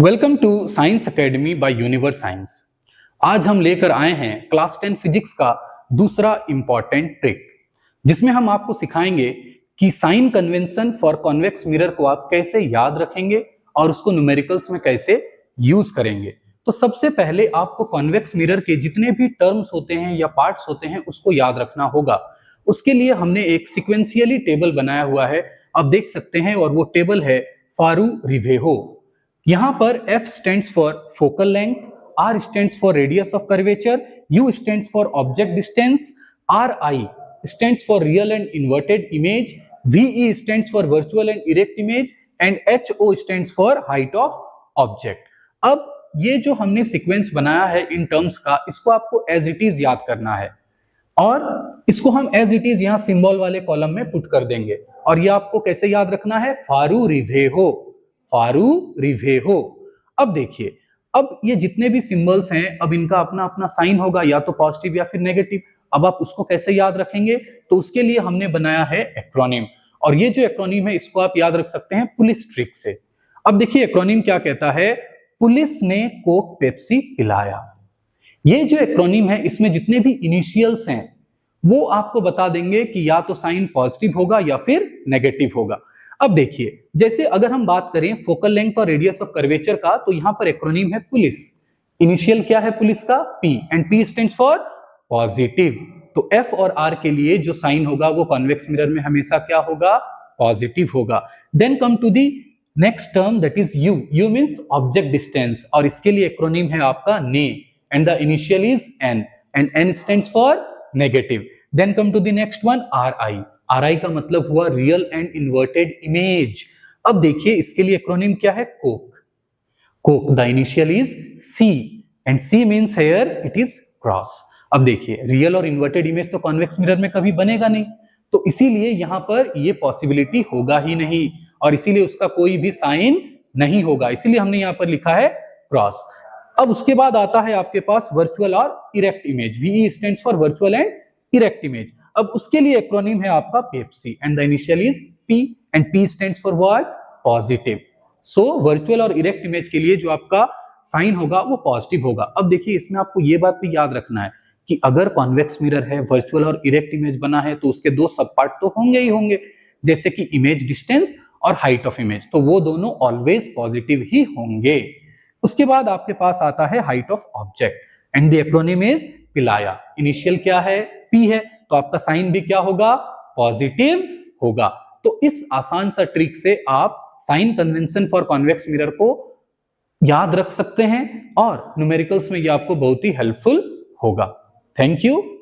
Welcome to Science Academy by Universe Science. आज हम लेकर आए हैं क्लास 10 फिजिक्स का दूसरा इंपॉर्टेंट ट्रिक, जिसमें हम आपको सिखाएंगे कि sign convention for convex mirror को आप कैसे याद रखेंगे और उसको न्यूमेरिकल्स में कैसे यूज करेंगे। तो सबसे पहले आपको कॉन्वेक्स मिरर के जितने भी टर्म्स होते हैं या पार्ट्स होते हैं उसको याद रखना होगा। उसके लिए हमने एक सिक्वेंशियली टेबल बनाया हुआ है, आप देख सकते हैं, और वो टेबल है फारू-रिवेहो। यहां पर F stands for focal length, R stands for radius of curvature, U stands for object distance, RI stands for real and inverted image, VE stands for virtual and erect image, and HO stands for height of object। अब ये जो हमने sequence बनाया है in terms का, इसको आपको as it is याद करना है और इसको हम एज इट इज यहाँ सिंबल वाले कॉलम में पुट कर देंगे। और ये आपको कैसे याद रखना है? फारू-रिवेहो, फारू-रिवेहो। अब देखिए, अब ये जितने भी सिंबल्स हैं, अब इनका अपना अपना साइन होगा, या तो पॉजिटिव या फिर नेगेटिव। अब आप उसको कैसे याद रखेंगे? तो उसके लिए हमने बनाया है एक्रोनिम, और ये जो एक्रोनिम है इसको आप याद रख सकते हैं पुलिस ट्रिक से। अब देखिए एक्रोनिम क्या कहता है, पुलिस ने कोक पेप्सी पिलाया। ये जो एक्रोनिम है इसमें जितने भी इनिशियल्स हैं वो आपको बता देंगे कि या तो साइन पॉजिटिव होगा या फिर नेगेटिव होगा। अब देखिए, जैसे अगर हम बात करें फोकल लेंथ और रेडियस ऑफ कर्वेचर का, तो यहां पर एक्रोनिम है पुलिस। इनिशियल क्या है पुलिस का? P, and P stands for positive. तो F और R के लिए जो साइन होगा वो कॉन्वेक्स मिरर में हमेशा क्या होगा? पॉजिटिव होगा। Then come to the next term, that is U। U means object distance, और इसके लिए एक्रोनिम है आपका ने, and the initial is N, and N stands for negative. Then come to the next one, RI। RI का मतलब हुआ real and inverted image. अब देखिए इसके लिए एक्रोनिम क्या है? Coke. Coke, the initial is C, and C means here it is cross. अब देखिए रियल और इन्वर्टेड इमेज तो कॉन्वेक्स मिरर में कभी बनेगा नहीं, तो इसीलिए यहां पर ये पॉसिबिलिटी होगा ही नहीं, और इसीलिए उसका कोई भी साइन नहीं होगा, इसीलिए हमने यहां पर लिखा है क्रॉस। अब उसके बाद आता है आपके पास वर्चुअल और erect image. VE stands for virtual and erect image. अब उसके लिए एक्रोनिम है आपका Pepsi, and the initial is P, and P stands for what? Positive. So virtual और इरेक्ट इमेज के लिए जो आपका साइन होगा वो पॉजिटिव होगा। अब देखिए इसमें आपको ये बात भी याद रखना है कि अगर कॉन्वेक्स मिरर है, वर्चुअल और इरेक्ट इमेज बना है, तो उसके दो सब पार्ट तो होंगे ही होंगे, जैसे कि इमेज डिस्टेंस और हाइट ऑफ इमेज, तो वो दोनों ऑलवेज पॉजिटिव ही होंगे। उसके बाद आपके पास आता है height of object, and the acronym is पिलाया। इनिशियल क्या है? P है, तो आपका साइन भी क्या होगा? पॉजिटिव होगा। तो इस आसान सा ट्रिक से आप sign convention for convex mirror को याद रख सकते हैं, और न्यूमेरिकल्स में ये आपको बहुत ही हेल्पफुल होगा। Thank you.